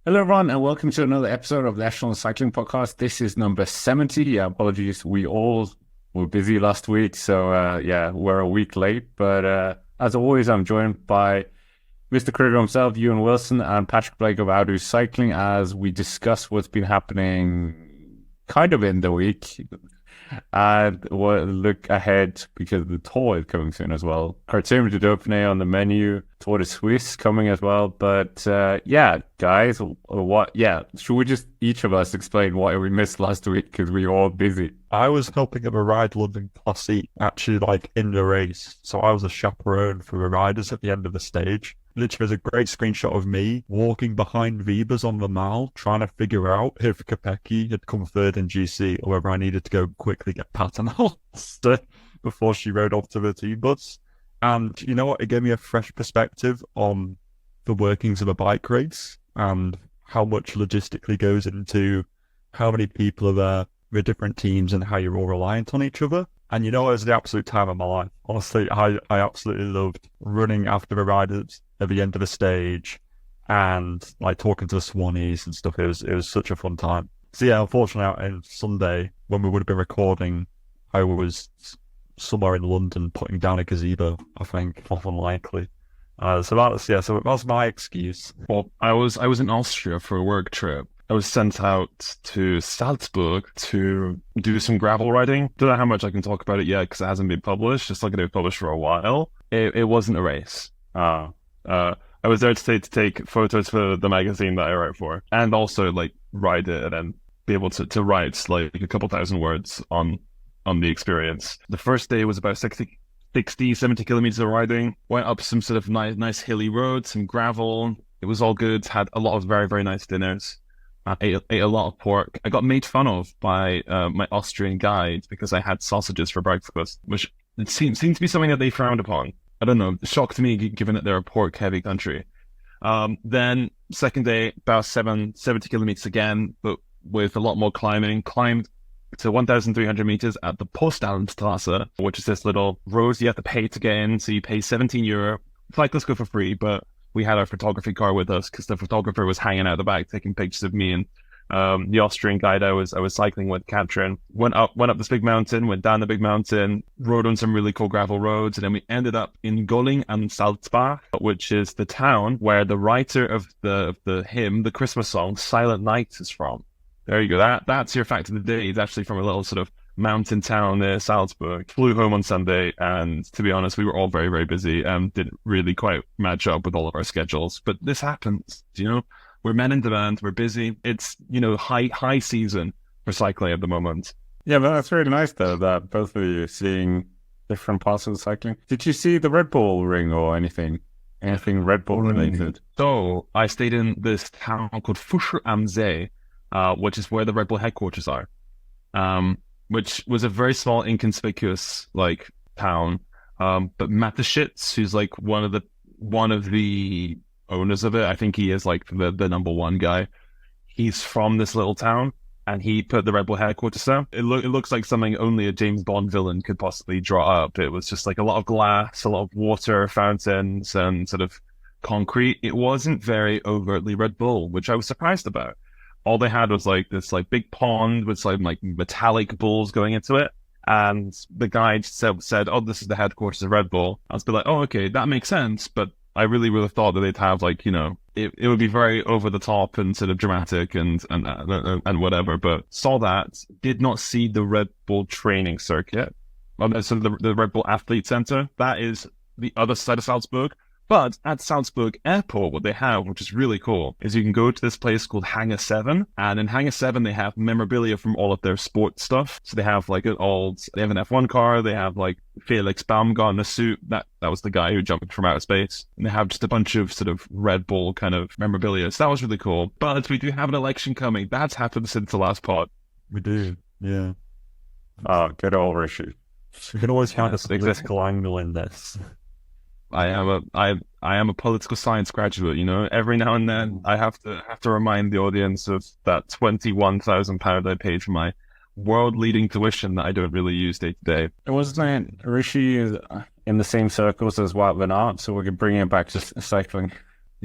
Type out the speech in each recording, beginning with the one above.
Hello, everyone, and welcome to another episode of the National Cycling Podcast. This is number 70. Yeah, apologies. We all were busy last week, so we're a week late. But as always, I'm joined by Mr. Critter himself, Ewan Wilson, and Patrick Blake of Outdo Cycling as we discuss what's been happening kind of in the week. And we'll look ahead because the tour is coming soon as well. Cartoon to Dauphine on the menu, Tour de Suisse coming as well. But guys, should we just each of us explain what we missed last week because we were all busy? I was helping at a Ride London Classic, actually, like in the race. So I was a chaperone for the riders at the end of the stage. Literally, there's a great screenshot of me walking behind Vibers on the mile, trying to figure out if Kopecky had come third in GC or whether I needed to go quickly get Paternoster before she rode off to the team bus. And you know what? It gave me a fresh perspective on the workings of a bike race and how much logistically goes into how many people are there, the different teams, and how you're all reliant on each other. And you know, it was the absolute time of my life. Honestly, I absolutely loved running after the riders at the end of the stage and like talking to the Swannies and stuff. It was such a fun time. So yeah, unfortunately, on Sunday when we would have been recording, I was somewhere in London putting down a gazebo. I think, more than likely. So that's my excuse. Well, I was in Austria for a work trip. I was sent out to Salzburg to do some gravel riding. Don't know how much I can talk about it yet because it hasn't been published. It's not going to be published for a while. It wasn't a race. I was there to take photos for the magazine that I write for, and also like ride it and then be able to write like a couple thousand words on the experience. The first day was about 60, 70 kilometers of riding. Went up some sort of nice hilly roads, some gravel. It was all good. Had a lot of very, very nice dinners. I ate a lot of pork. I got made fun of by my Austrian guide because I had sausages for breakfast, which it seemed to be something that they frowned upon. I don't know, shocked me given that they're a pork-heavy country. Then second day, about 70 kilometers again, but with a lot more climbing. Climbed to 1,300 meters at the Postallenstrasse, which is this little road you have to pay to get in. So you pay €17. Cyclists go for free, but we had our photography car with us because the photographer was hanging out the back taking pictures of me and the Austrian guide I was cycling with, Katrin. Went up this big mountain, went down the big mountain, rode on some really cool gravel roads, and then we ended up in Golling and Salzbach, which is the town where the writer of the hymn, the Christmas song, Silent Night, is from. There you go. That's your fact of the day. It's actually from a little sort of mountain town near Salzburg. Flew home on Sunday, and to be honest, we were all very, very busy and didn't really quite match up with all of our schedules. But this happens, you know. We're men in demand. We're busy. It's, you know, high season for cycling at the moment. Yeah, but that's really nice though that both of you seeing different parts of the cycling. Did you see the Red Bull ring or anything Red Bull related? So I stayed in this town called Fuscher am See, which is where the Red Bull headquarters are. Which was a very small, inconspicuous like town. But Mateschitz, who's like one of the owners of it, I think he is like the number one guy. He's from this little town, and he put the Red Bull headquarters there. It looks like something only a James Bond villain could possibly draw up. It was just like a lot of glass, a lot of water fountains, and sort of concrete. It wasn't very overtly Red Bull, which I was surprised about. All they had was like this like big pond with some like metallic balls going into it. And the guide said, "Oh, this is the headquarters of Red Bull." I was like, "Oh, okay, that makes sense." But I really would have thought that they'd have like, you know, it would be very over the top and sort of dramatic and whatever. But saw that, did not see the Red Bull training circuit. So the Red Bull Athlete Center, that is the other side of Salzburg. But at Salzburg Airport, what they have, which is really cool, is you can go to this place called Hangar 7. And in Hangar 7, they have memorabilia from all of their sports stuff. So they have like they have an F1 car. They have like Felix Baumgartner suit. That was the guy who jumped from outer space. And they have just a bunch of sort of Red Bull kind of memorabilia. So that was really cool. But we do have an election coming. That's happened since the last pod. We do, yeah. Oh, good old Rishi. We can always count a political angle in this. I am a political science graduate, you know. Every now and then I have to remind the audience of that £21,000 I paid for my world-leading tuition that I don't really use day to day. It wasn't Rishi in the same circles as Wout van Aert, so we could bring him back to cycling.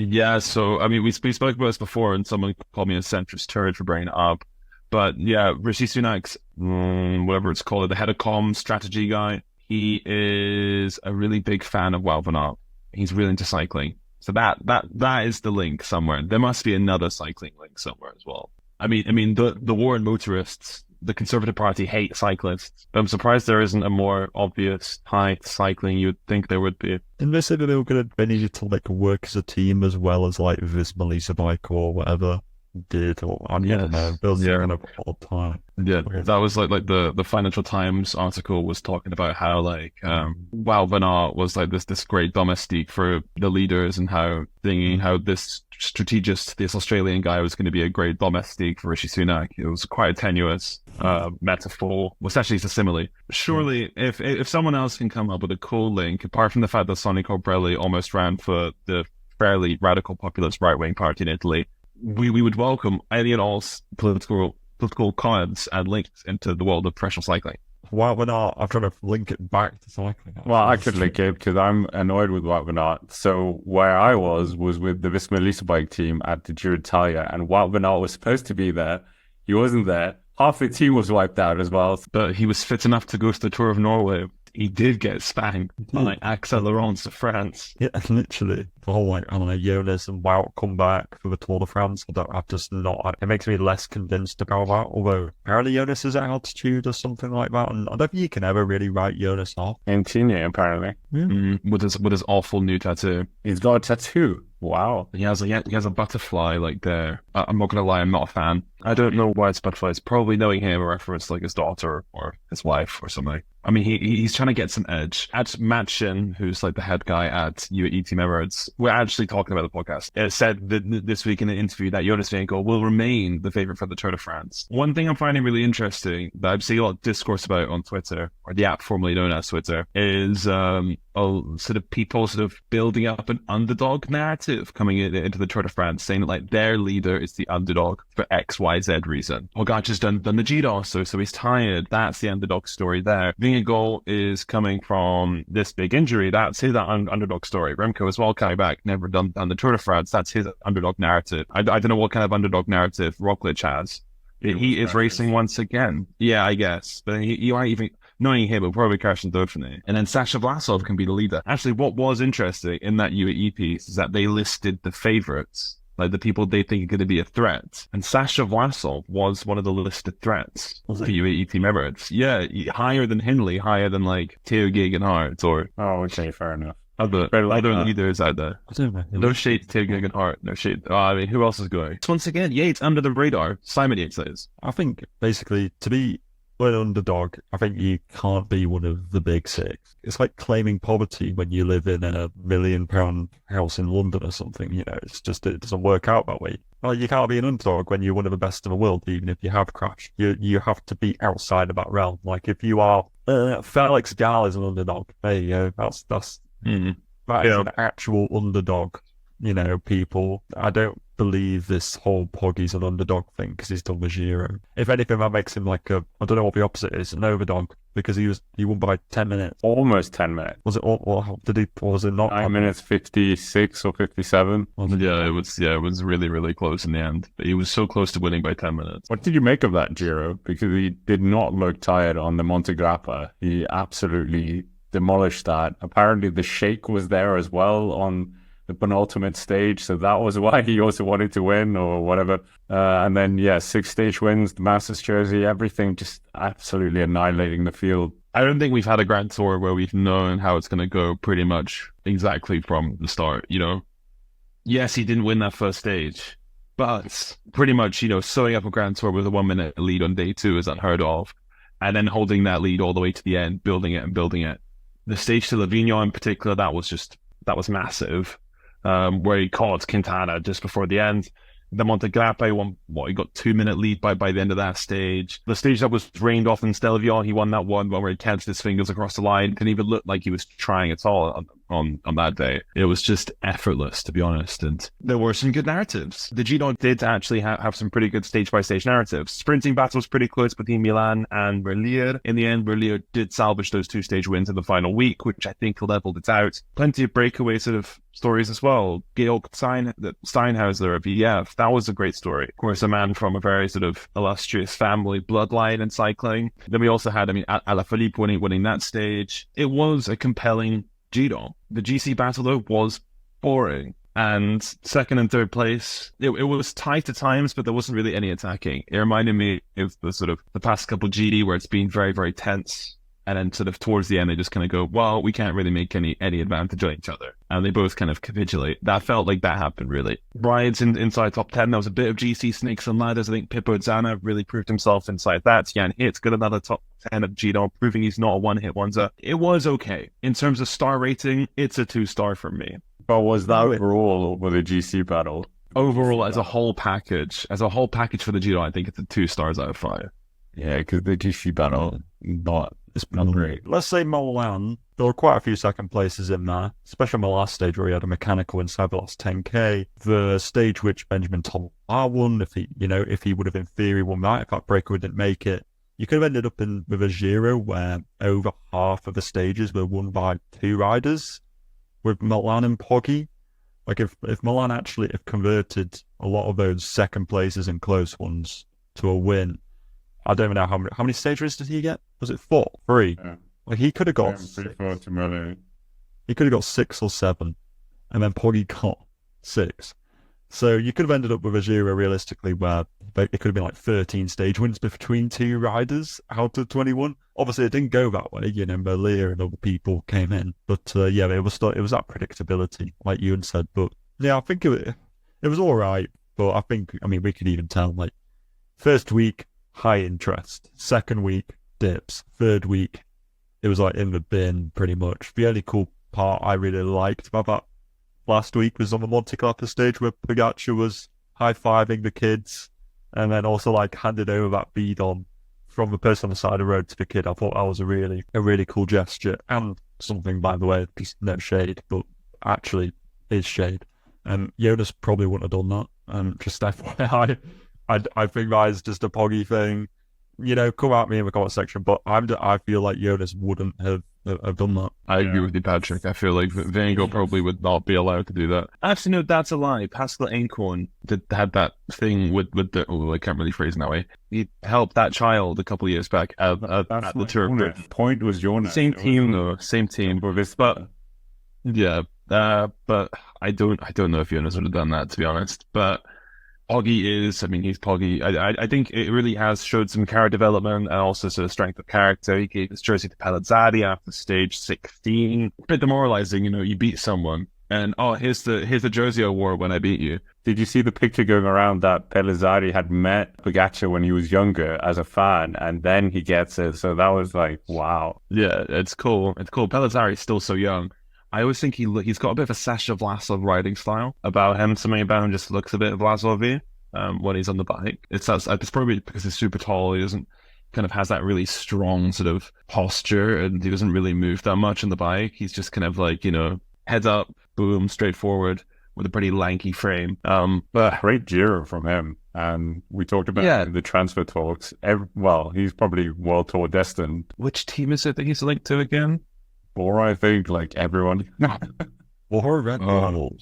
Yeah, so I mean, we spoke about this before, and someone called me a centrist turd for bringing it up. But yeah, Rishi Sunak's whatever it's called, the head of comm strategy guy. He is a really big fan of Wout van Aert. He's really into cycling, so that is the link somewhere. There must be another cycling link somewhere as well. I mean, the war on motorists. The Conservative Party hate cyclists. I'm surprised there isn't a more obvious tie to cycling. You'd think there would be. And they said that they needed to like work as a team as well as like Visma Lease Bike or whatever did, or I don't know. Build kind of all the time. Yeah, that was like the Financial Times article was talking about how like Wout van Aert was like this great domestique for the leaders, and how this strategist, this Australian guy, was going to be a great domestique for Rishi Sunak. It was quite a tenuous metaphor. Well, essentially, it's a simile. Surely, if someone else can come up with a cool link, apart from the fact that Sonny Colbrelli almost ran for the fairly radical populist right-wing party in Italy, we would welcome any and all political comments and links into the world of professional cycling. Wout van Aert, I'm trying to link it back to cycling. Well, I could link it because I'm annoyed with Wout van Aert. So where I was with the Visma Lease Bike team at the Giro d'Italia, and Wout van Aert was supposed to be there. He wasn't there. Half the team was wiped out as well. But he was fit enough to go to the Tour of Norway. He did get spanked by Axel Laurent of France. Yeah, literally. The whole, like, I don't know, Jonas and Wout come back for the Tour de France. I'm just not... It makes me less convinced about that, although apparently Jonas is at altitude or something like that, and I don't think you can ever really write Jonas off. In Tignes, apparently. Yeah. With his awful new tattoo. He's got a tattoo. Wow. He has a butterfly like there. I'm not gonna lie, I'm not a fan. I don't know why it's butterflies. Probably knowing him, a reference to like his daughter or his wife or something. I mean, he's trying to get some edge. At Matt Shin, who's like the head guy at UAE Team Emirates, we're actually talking about the podcast. It said that this week in an interview that Jonas Vingegaard will remain the favorite for the Tour de France. One thing I'm finding really interesting that I've seen a lot of discourse about on Twitter, or the app formerly known as Twitter, is sort of people sort of building up an underdog narrative coming into the Tour de France, saying that like their leader is the underdog for XYZ reason. Pogacar's done the Giro, so he's tired. That's the underdog story there. Vingegaard is coming from this big injury. That's his underdog story. Remco as well coming back, never done the Tour de France. That's his underdog narrative. I don't know what kind of underdog narrative Roglic has. He is racing once again. Yeah, I guess. But you aren't even... Knowing him, will probably crash in Dauphine. And then Sasha Vlasov can be the leader. Actually, what was interesting in that UAE piece is that they listed the favorites, like the people they think are going to be a threat. And Sasha Vlasov was one of the listed threats for UAE Team Emirates. Yeah, higher than Hindley, higher than like Theo Gegenhardt or... Oh, okay, fair enough. Other leaders out there. I don't know. No shade to Theo Gegenhardt. No shade. I mean, who else is going? Once again, Yates under the radar. Simon Yates is. I think basically to be an underdog, I think you can't be one of the big six. It's like claiming poverty when you live in a £1 million house in London or something. You know, it's just, it doesn't work out that way. Well, you can't be an underdog when you're one of the best in the world, even if you have crashed. You have to be outside of that realm. Like if you are Felix Gall is an underdog. There you go. That is an actual underdog. You know, people. I don't believe this whole Poggy's an underdog thing because he's done the Giro. If anything, that makes him like I don't know what the opposite is, an overdog, because he won by 10 minutes. Almost 10 minutes. Was it was it not 9 minutes 56 or 57? It was really, really close in the end. But he was so close to winning by 10 minutes. What did you make of that Giro? Because he did not look tired on the Monte Grappa. He absolutely demolished that. Apparently the Sheikh was there as well on the penultimate stage, so that was why he also wanted to win or whatever. And then 6 stage wins, the Masters jersey, everything just absolutely annihilating the field. I don't think we've had a Grand Tour where we've known how it's going to go pretty much exactly from the start, you know. Yes, he didn't win that first stage, but pretty much, you know, sewing up a Grand Tour with a 1 minute lead on day 2 is unheard of, and then holding that lead all the way to the end, building it. The stage to Livigno in particular, that was massive. Where he caught Quintana just before the end. The Monte Grappa he got 2 minute lead by the end of that stage. The stage that was rained off in Stelvio, he won that one where he catched his fingers across the line. Didn't even look like he was trying at all. on that day. It was just effortless, to be honest. And there were some good narratives. The Giro did actually have some pretty good stage-by-stage narratives. Sprinting battles pretty close between Milan and Merlier. In the end, Merlier did salvage those 2-stage wins in the final week, which I think leveled it out. Plenty of breakaway sort of stories as well. Georg Steinhauser of EF, that was a great story. Of course, a man from a very sort of illustrious family bloodline in cycling. Then we also had, Alaphilippe winning that stage. It was a compelling Giro. The GC battle, though, was boring. And second and third place, it was tight at times, but there wasn't really any attacking. It reminded me of the past couple GD where it's been very, very tense. And then sort of towards the end, they just kind of go, well, we can't really make any advantage on each other. And they both kind of capitulate. That felt like that happened, really. Rides inside top 10. There was a bit of GC snakes and ladders. I think Pippo Zana really proved himself inside that. Jan Hit's got another top 10 at Giro, proving he's not a one-hit wonder. It was okay. In terms of star rating, it's a 2-star from me. But was that overall for the GC battle? Overall, as a whole package for the Giro, I think it's a 2 stars out of 5. Yeah, because the GC battle, it's not great. Let's say Milan, there were quite a few second places in there, especially on the last stage where he had a mechanical inside the last 10k. The stage which Benjamin Tollard won, if he would have in theory won that, if that breakaway didn't make it, you could have ended up with a Giro where over half of the stages were won by 2 riders, with Milan and Poggi. Like if Milan actually converted a lot of those second places and close ones to a win, I don't even know how many stage wins did he get? Was it 4? 3? Yeah. Like he could have got 6. He could have got 6 or 7, and then Poggi got 6. So you could have ended up with a Giro realistically where it could have been like 13 stage wins between 2 riders out of 21. Obviously, it didn't go that way. Merlier and other people came in, but yeah, it was that predictability, like Ewan said. But yeah, I think it was all right. But I think we could even tell like first week high interest, second week dips, third week it was like in the bin pretty much. The only cool part I really liked about that last week was on the Monte Carlo stage where Pogacar was high-fiving the kids and then also like handed over that bidon from the person on the side of the road to the kid. I thought that was a really cool gesture, and something, by the way, just no shade, but actually is shade. And Jonas probably wouldn't have done that. Just FYI, I think that is just a Poggi thing. Come at me in the comment section, but I feel like Jonas wouldn't have done that. I agree with you, Patrick. I feel like Vingegaard probably would not be allowed to do that. Actually, no, that's a lie. Pascal Einkorn had that thing with the... Oh, I can't really phrase it that way. He helped that child a couple of years back at the Tour. The point was Jonas. Same team, though. Same team. But yeah, but I don't know if Jonas would have done that, to be honest. But Poggi he's Poggi. I think it really has showed some character development and also sort of strength of character. He gave his jersey to Pellizzati after stage 16. A bit demoralizing, you beat someone and here's the jersey I wore when I beat you. Did you see the picture going around that Pellizzati had met Pogacar when he was younger as a fan, and then he gets it? So that was like, wow. Yeah, it's cool. It's cool. Pellizzari's still so young. I always think he's got a bit of a Sasha Vlasov riding style about him. Something about him just looks a bit Vlasov-y when he's on the bike. It's probably because he's super tall. He doesn't kind of has that really strong sort of posture, and he doesn't really move that much on the bike. He's just kind of like, heads up, boom, straight forward with a pretty lanky frame. But great Giro from him. And we talked about the transfer talks. He's probably World Tour destined. Which team is it that he's linked to again? Or I think like everyone. Or Red Bull.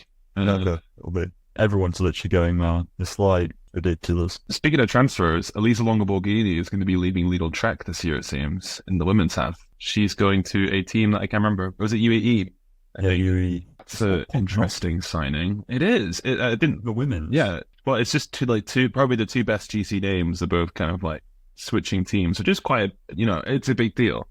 Everyone's literally going there. It's like ridiculous. Speaking of transfers, Elisa Longo-Borghini is going to be leaving Lidl Trek this year, it seems, in the women's half. She's going to a team that I can't remember. Or was it UAE? Yeah, UAE. It's an interesting signing. It is. The women. Yeah. Well, it's just probably the 2 best GC names are both kind of like switching teams, which is quite, it's a big deal.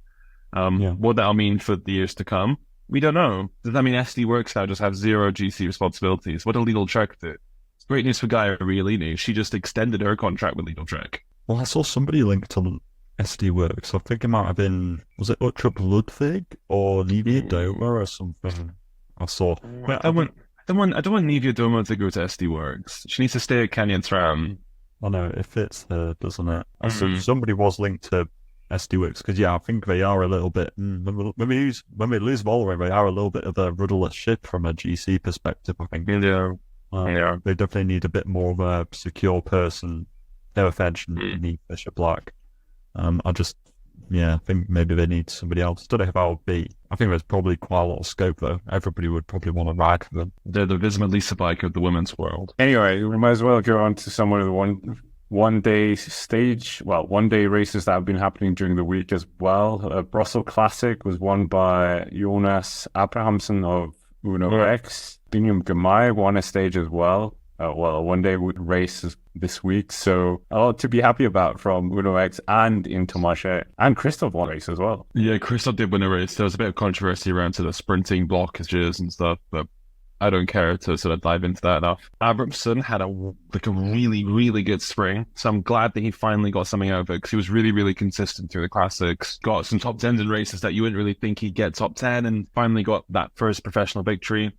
What that'll mean for the years to come, we don't know. Does that mean SD Works now just have 0 GC responsibilities? What will Lidl Trek do? It's great news for Gaia Riolini. She just extended her contract with Lidl Trek. Well, I saw somebody linked on SD Works. I think it might have been, was it Utrup Ludwig or Nivea Doma or something? I saw. I don't want Nivea Doma to go to SD Works. She needs to stay at Canyon SRAM. I know, it fits there, doesn't it? Mm-hmm. Somebody was linked to SD Works, because I think they are a little bit when we lose Vollering, they are a little bit of a rudderless ship from a GC perspective. I think they definitely need a bit more of a secure person. No offense, need Fisher Black. I think maybe they need somebody else. Don't know who that would be. I think there's probably quite a lot of scope though. Everybody would probably want to ride for them. They're the Visma Lisa bike of the women's world. Anyway, we might as well go on to some of the one day races that have been happening during the week as well. Brussels Classic was won by Jonas Abrahamsen of Uno X. Bingham Gamay won a stage as well. A one-day race this week, so a lot to be happy about from Uno X and Intermarché. And Christoph won a race as well. Yeah, Christoph did win a race. There was a bit of controversy around sort of sprinting blockages and stuff, but I don't care to sort of dive into that enough. Abramson had a really, really good spring, so I'm glad that he finally got something out of it, because he was really, really consistent through the classics. Got some top 10s in races that you wouldn't really think he'd get top 10, and finally got that first professional victory.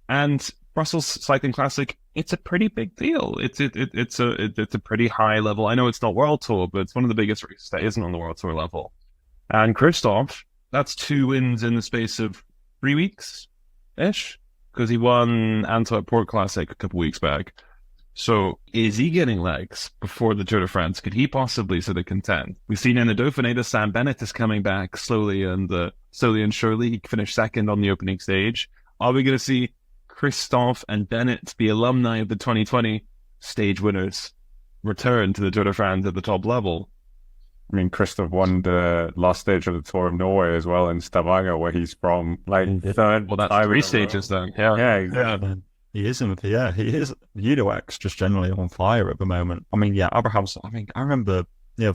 And Brussels Cycling Classic, it's a pretty big deal. It's a pretty high level. I know it's not World Tour, but it's one of the biggest races that isn't on the World Tour level. And Christoph, that's 2 wins in the space of 3 weeks-ish, because he won Antwerp Port Classic a couple weeks back. So is he getting legs before the Tour de France? Could he possibly sort of contend? We've seen in the Dauphiné that Sam Bennett is coming back slowly and surely. He finished second on the opening stage. Are we going to see Christoph and Bennett, the alumni of the 2020 stage winners, return to the Tour de France at the top level? I mean, Christoph won the last stage of the Tour of Norway as well in Stavanger, where he's from. That's 3 stages then. Yeah, exactly. Yeah. He isn't. Yeah, he is. Uno X just generally on fire at the moment. I mean, Abraham's. I mean, I remember,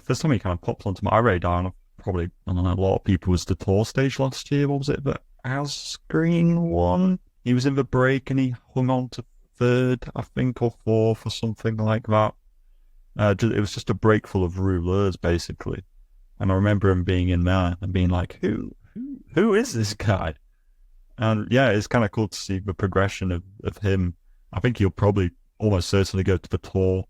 first time he kind of popped onto my radar, and probably, I don't know, a lot of people, was the Tour stage last year. What was it? But Asgreen won. He was in the break and he hung on to 3rd, I think, or 4th or something like that. It was just a break full of rouleurs, basically. And I remember him being in there and being like, who is this guy? And yeah, it's kind of cool to see the progression of him. I think he'll probably almost certainly go to the Tour.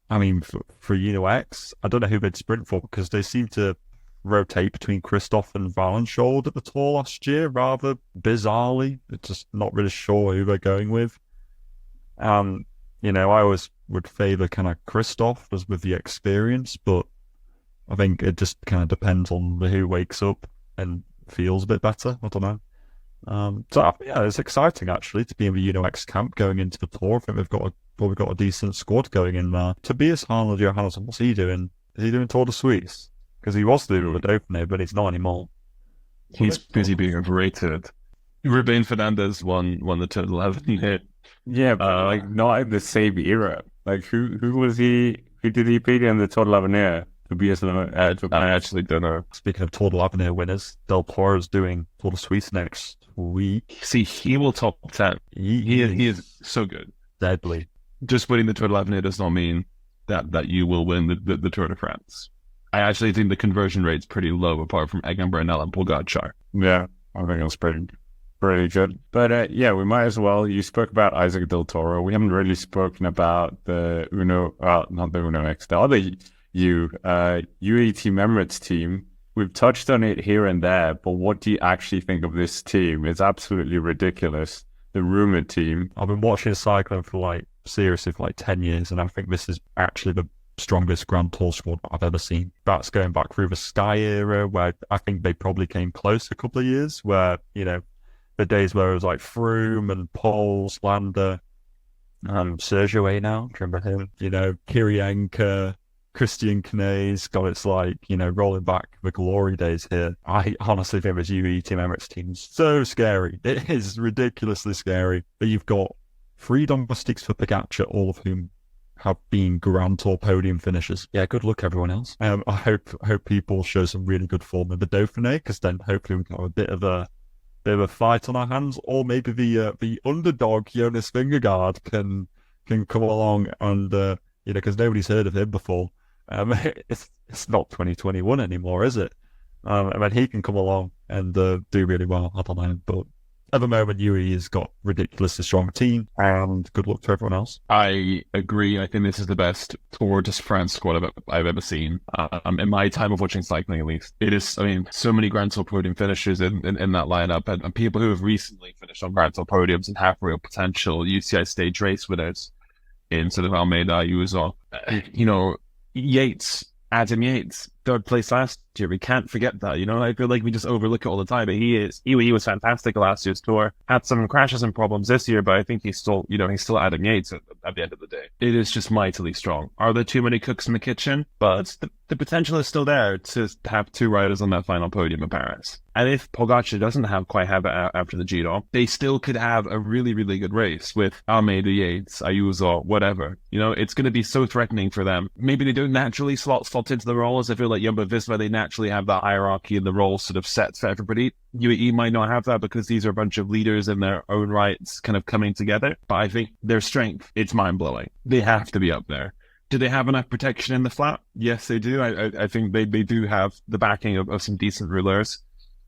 I mean, for Uno X, I don't know who they'd sprint for, because they seem to rotate between Christoph and Valenshold at the Tour last year, rather bizarrely. It's just not really sure who they're going with. I always would favour kind of Christoph as with the experience, but I think it just kind of depends on who wakes up and feels a bit better. I don't know. It's exciting actually to be in the Uno X camp going into the Tour. I think they've probably got a decent squad going in there. Tobias Harland Johannesson, what's he doing? Is he doing Tour de Suisse? Because he was doing the Dauphiné, but he's not anymore. He's busy being overrated. Ruben Fernandez won the Tour 11. Yeah, but not in the same era. Like who was he? Who did he beat in the Tour 11? Tobias I actually don't know. Speaking of Tour de l'Avenir winners, Del Toro is doing Tour de Suisse next week. See, he will top 10. He is so good. Deadly. Just winning the Tour de l'Avenir does not mean that you will win the Tour de France. I actually think the conversion rate's pretty low, apart from Egan Bernal and Pogacar. Yeah, I think it's pretty good. But we might as well. You spoke about Isaac Del Toro. We haven't really spoken about the not the Uno X, the other UAE Team Emirates team. We've touched on it here and there, but what do you actually think of this team? It's absolutely ridiculous. The rumored team. I've been watching cycling for seriously for 10 years, and I think this is actually the strongest Grand Tour squad I've ever seen. That's going back through the Sky era, where I think they probably came close a couple of years, where, the days where it was like Froome and Poles, Landa, Sergio Henao, do you remember him? Kirienka, Christian Knaes. God, it's rolling back the glory days here. I honestly think this UAE Team Emirates team is so scary. It is ridiculously scary. But you've got 3 domestics for Pogacar, all of whom have been Grand Tour podium finishers. Yeah, good luck everyone else. I hope people show some really good form in the Dauphiné, because then hopefully we can have a bit of a fight on our hands, or maybe the underdog Jonas Vingegaard can come along and because nobody's heard of him before. It's not 2021 anymore, is it? And then he can come along and do really well. I don't know, but At the moment, UAE has got ridiculously strong team, and good luck to everyone else. I agree. I think this is the best Tour de France squad I've ever seen. In my time of watching cycling, at least. It is, I mean, so many Grand Tour podium finishers in that lineup, and people who have recently finished on Grand Tour podiums and have real potential. UCI stage race winners in sort of Almeida, Ayuso. Adam Yates, third place last year. We can't forget that, I feel like we just overlook it all the time, but he was fantastic last year's Tour, had some crashes and problems this year, but I think he's still Adam Yates at the end of the day. It is just mightily strong. Are there too many cooks in the kitchen? But the potential is still there to have two riders on that final podium in Paris. And if Pogacar doesn't quite have it after the Giro, they still could have a really, really good race with Almeida, Yates, Ayuso, whatever. It's going to be so threatening for them. Maybe they don't naturally slot into the roles. I feel like Jumbo-Visma, they naturally have that hierarchy and the role sort of set for everybody. UAE might not have that because these are a bunch of leaders in their own rights kind of coming together. But I think their strength, it's mind-blowing. They have to be up there. Do they have enough protection in the flat? Yes, they do. I think they do have the backing of some decent rouleurs.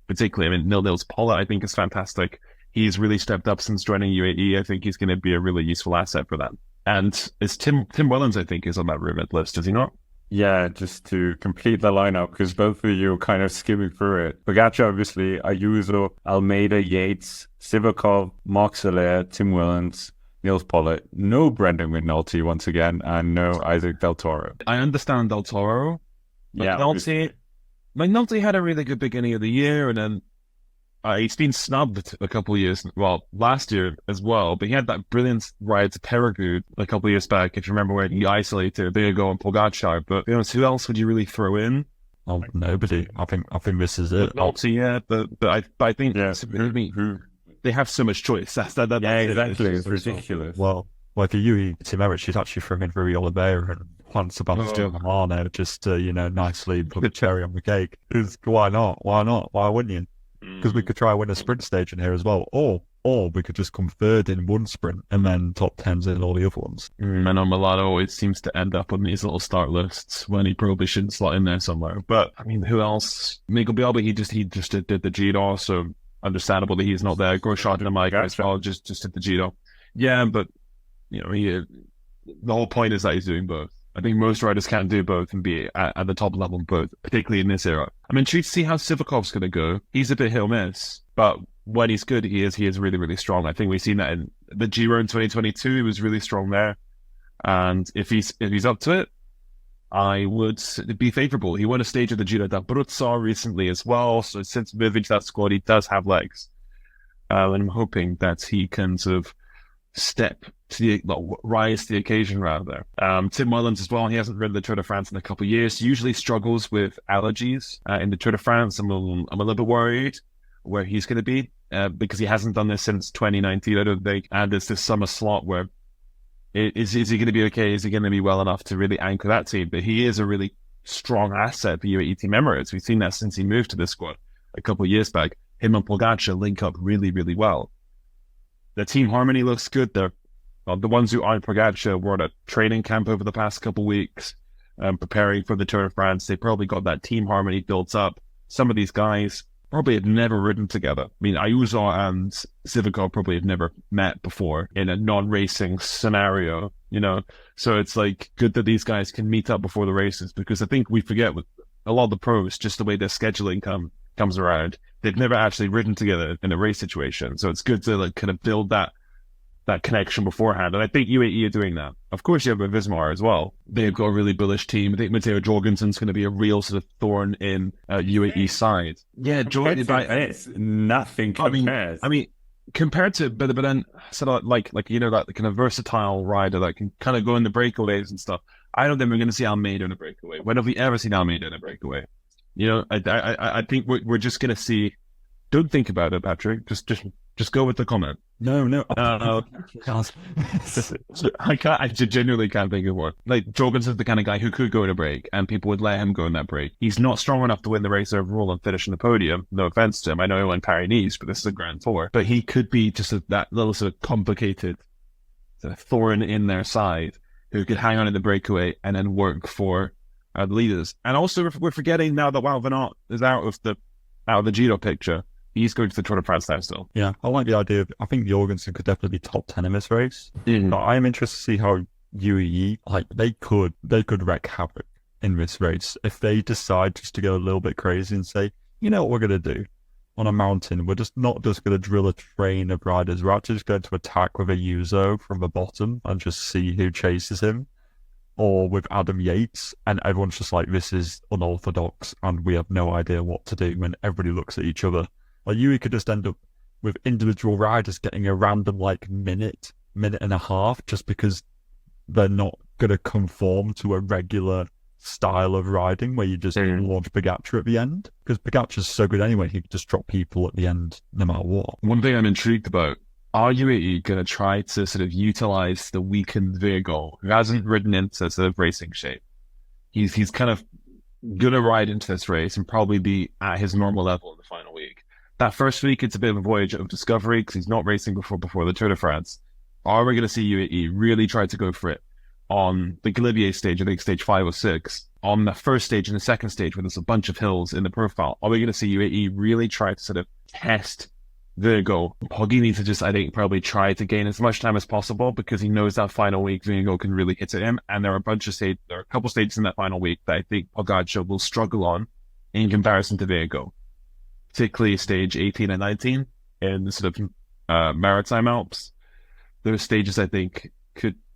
Particularly, Nils Polla, I think, is fantastic. He's really stepped up since joining UAE. I think he's going to be a really useful asset for them. And it's Tim Wellens, I think, is on that rumored list, is he not? Yeah, just to complete the lineup, because both of you are kind of skimming through it. Pogacar, obviously, Ayuso, Almeida, Yates, Sivakov, Mark Soler, Tim Wellens, Nils Polla, no Brendan McNulty once again, and no Isaac Del Toro. I understand Del Toro. McNulty had a really good beginning of the year, and then he's been snubbed a couple of years, last year as well, but he had that brilliant ride to Perigord a couple of years back, if you remember, where he isolated Vingegaard and Pogacar. But who else would you really throw in? Oh, nobody. I think this is it. McNulty, yeah, but I think they have so much choice. Exactly. It's ridiculous. Well, if you're UAE Team Emirates, she's actually throwing in Rui Oliveira and Juan Sebastian Milano just to, nicely put a cherry on the cake. Why not? Why wouldn't you? Because we could try and win a sprint stage in here as well. Or we could just come third in one sprint and then top 10s in all the other ones. I know Milano always seems to end up on these little start lists when he probably shouldn't slot in there somewhere. But, who else? Miguel Bialba, he just did the Giro, so understandable that he's not there. Grosjean and Mike as well, just did the Giro. Yeah, but, the whole point is that he's doing both. I think most riders can't do both and be at the top level of both, particularly in this era. I'm intrigued to see how Sivakov's going to go. He's a bit hit or miss, but when he's good, he is really, really strong. I think we've seen that in the Giro in 2022. He was really strong there. And if he's up to it, I would be favourable. He won a stage of the Giro d'Abruzzo recently as well. So since moving to that squad, he does have legs. And I'm hoping that he can sort of rise to the occasion rather. Tim Wellens as well. He hasn't ridden the Tour de France in a couple of years. He usually struggles with allergies in the Tour de France. I'm a little bit worried where he's going to be because he hasn't done this since 2019. I don't think. And it's this summer slot where is he going to be okay? Is he going to be well enough to really anchor that team? But he is a really strong asset for UAE Team Emirates. We've seen that since he moved to this squad a couple of years back. Him and Pogacar link up really, really well. The team harmony looks good. They're the ones who aren't Pogacar were at a training camp over the past couple of weeks, preparing for the Tour de France. They probably got that team harmony built up. Some of these guys probably had never ridden together. Ayuso and Sivakov probably have never met before in a non-racing scenario, So it's good that these guys can meet up before the races, because I think we forget with a lot of the pros, just the way their scheduling comes around, they've never actually ridden together in a race situation. So it's good to kind of build that connection beforehand. And I think UAE are doing that. Of course, you have Visma as well. They've got a really bullish team. I think Matteo Jorgensen's going to be a real sort of thorn in UAE side. Yeah, nothing compares. Compared to, but then sort of like that kind of versatile rider that can kind of go into breakaways and stuff. I don't think we're going to see Almeida in a breakaway. When have we ever seen Almeida in a breakaway? I think we're just going to see. Don't think about it, Patrick. Just go with the comment. No. I genuinely can't think of one. Jorgensen's the kind of guy who could go in a break, and people would let him go in that break. He's not strong enough to win the race overall and finish in the podium. No offense to him. I know he won Paris-Nice, but this is a Grand Tour. But he could be just that little sort of complicated sort of thorn in their side who could hang on in the breakaway and then work for the leaders. And also, we're forgetting now that Wout van Aert is out of the Giro picture. He's going to the Tour de France now still. Yeah, I like the idea of, I think Jorgensen could definitely be top 10 in this race. But I am interested to see how UAE, like, they could wreak havoc in this race if they decide just to go a little bit crazy and say, you know what we're going to do on a mountain? We're just not just going to drill a train of riders. We're actually just going to attack with a Yuzo from the bottom and just see who chases him, or with Adam Yates, and everyone's just like, this is unorthodox and we have no idea what to do, when everybody looks at each other. Like, you could just end up with individual riders getting a random like minute and a half just because they're not going to conform to a regular style of riding where you just launch Pogacar at the end. Because Pogacar's so good anyway, he could just drop people at the end no matter what. One thing I'm intrigued about, are UAE going to try to sort of utilize the weakened Vingegaard, who hasn't ridden into sort of racing shape? He's kind of going to ride into this race and probably be at his normal level in the final week. That first week, it's a bit of a voyage of discovery because he's not racing before the Tour de France. Are we going to see UAE really try to go for it on the Galibier stage, I think stage 5 or 6, on the first stage and the second stage where there's a bunch of hills in the profile? Are we going to see UAE really try to sort of test Vingegaard? Poggy needs to just, I think, probably try to gain as much time as possible because he knows that final week Vingegaard can really hit at him, and there are a couple stages in that final week that I think Pogacar will struggle on in comparison to Vingegaard, particularly stage 18 and 19 in the sort of Maritime Alps. Those stages, I think,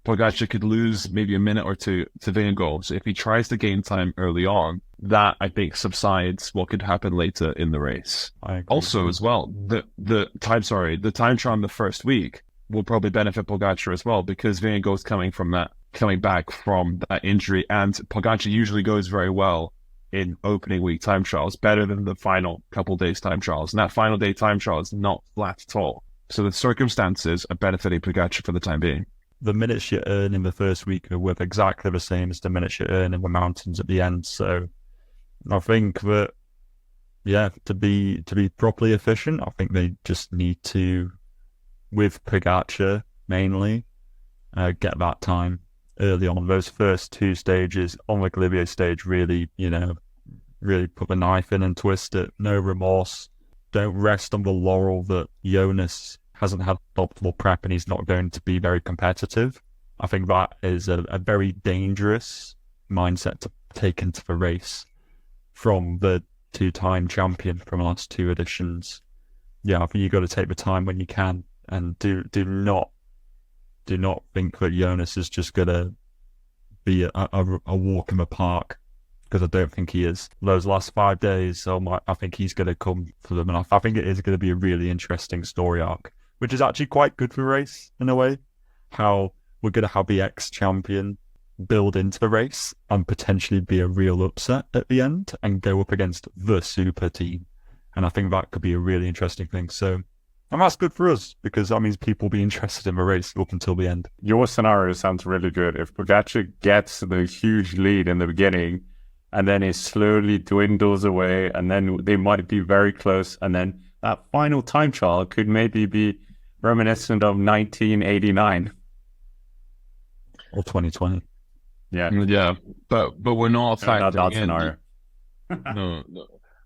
Pogacar could lose maybe a minute or two to Vingegaard. So if he tries to gain time early on, that, I think, subsides what could happen later in the race. Also, as well, the time trial in the first week will probably benefit Pogacar as well, because Vingegaard's coming back from that injury, and Pogacar usually goes very well in opening week time trials, better than the final couple days time trials. And that final day time trial is not flat at all. So the circumstances are benefiting Pogacar for the time being. The minutes you earn in the first week are worth exactly the same as the minutes you earn in the mountains at the end. So I think that, yeah, to be properly efficient, I think they just need to, with Pogacar mainly, get that time early on. Those first 2 stages on the Galibier stage, really put the knife in and twist it. No remorse. Don't rest on the laurel that Jonas hasn't had optimal prep and he's not going to be very competitive. I think that is a very dangerous mindset to take into the race from the 2-time champion from the last 2 editions. Yeah, I think you've got to take the time when you can, and do not think that Jonas is just going to be a walk in the park, because I don't think he is. Those last 5 days, I think he's going to come for them, and I think it is going to be a really interesting story arc, which is actually quite good for the race in a way. How we're going to have the ex-champion build into the race and potentially be a real upset at the end and go up against the super team. And I think that could be a really interesting thing. So, and that's good for us, because that means people will be interested in the race up until the end. Your scenario sounds really good. If Pogacar gets the huge lead in the beginning and then it slowly dwindles away, and then they might be very close, and then that final time trial could maybe be reminiscent of 1989 or 2020. Yeah, but we're not factoring that in scenario. no,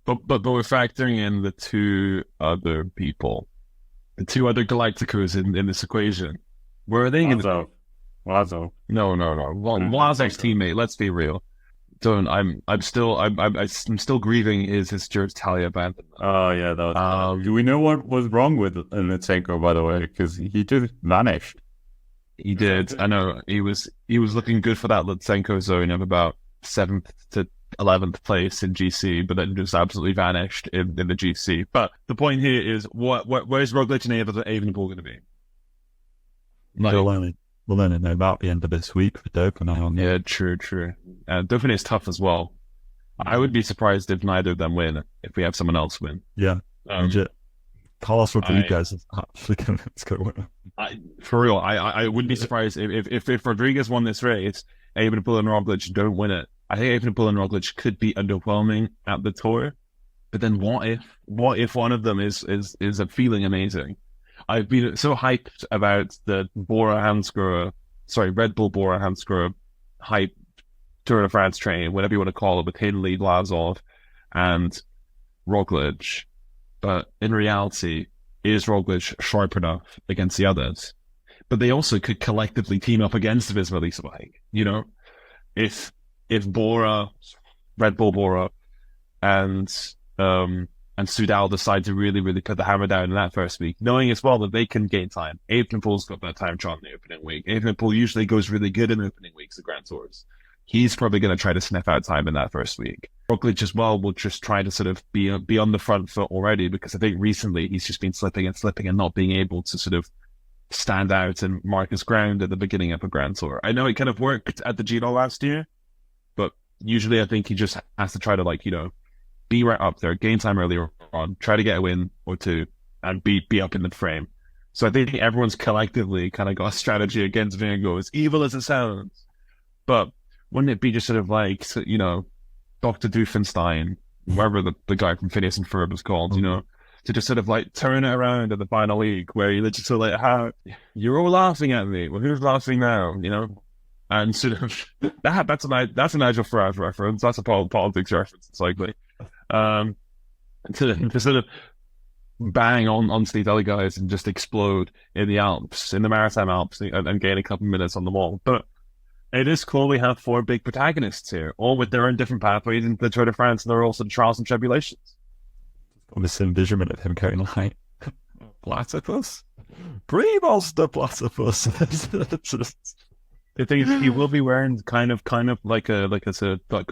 but we're factoring in the 2 other people, the 2 other Galacticos in this equation. Where are they? Lazo. No. Lazar's teammate. Let's be real. I'm still grieving his Talia abandonment. Oh yeah, that was. Do we know what was wrong with Lutsenko, by the way? Because he just vanished. He did. I know he was looking good for that Lutsenko zone of about 7th to 11th place in GC, but then just absolutely vanished in the GC. But the point here is, where's Roglic and Evenepoel going to be? We'll only know about the end of this week for Dauphine. Yeah, true. Dauphine is tough as well. I would be surprised if neither of them win, if we have someone else win. Yeah, legit. Carlos Rodriguez is actually going to win. For real, I wouldn't be surprised if Rodriguez won this race, Evenepoel and Roglic don't win it. I think Evenepoel and Roglic could be underwhelming at the Tour, but then what if one of them is feeling amazing? I've been so hyped about the Red Bull Bora Hansgrohe hype Tour de France train, whatever you want to call it, with Hindley, Vlasov, and Roglic. But in reality, is Roglic sharp enough against the others? But they also could collectively team up against Visma Lease Bike. You know, if Bora, Red Bull Bora, and Soudal decide to really, really put the hammer down in that first week, knowing as well that they can gain time. Evenepoel's got that time trial in the opening week. Evenepoel usually goes really good in opening weeks of Grand Tours. He's probably going to try to sniff out time in that first week. Roglic as well will just try to sort of be on the front foot already, because I think recently he's just been slipping and not being able to sort of stand out and mark his ground at the beginning of a Grand Tour. I know it kind of worked at the Giro last year, but usually I think he just has to try to, like, you know, be right up there, gain time earlier on, try to get a win or two, and be up in the frame. So I think everyone's collectively kind of got a strategy against Vingegaard, as evil as it sounds. But wouldn't it be just sort of like, you know, Dr. Doofenstein, wherever the guy from Phineas and Ferb was called, you know, to just sort of like turn it around at the final league, where you just sort of like, how you're all laughing at me. Well, who's laughing now? You know, and sort of that's a Nigel Farage reference. That's a politics reference. It's likely to sort of bang on these other guys and just explode in the Alps, in the Maritime Alps, and gain a couple minutes on the wall. But it is cool we have 4 big protagonists here, all with their own different pathways into the Tour de France, and they're also trials and tribulations. Got this envisionment of him going like, platypus? Primos the platypus. The thing is, he will be wearing kind of like a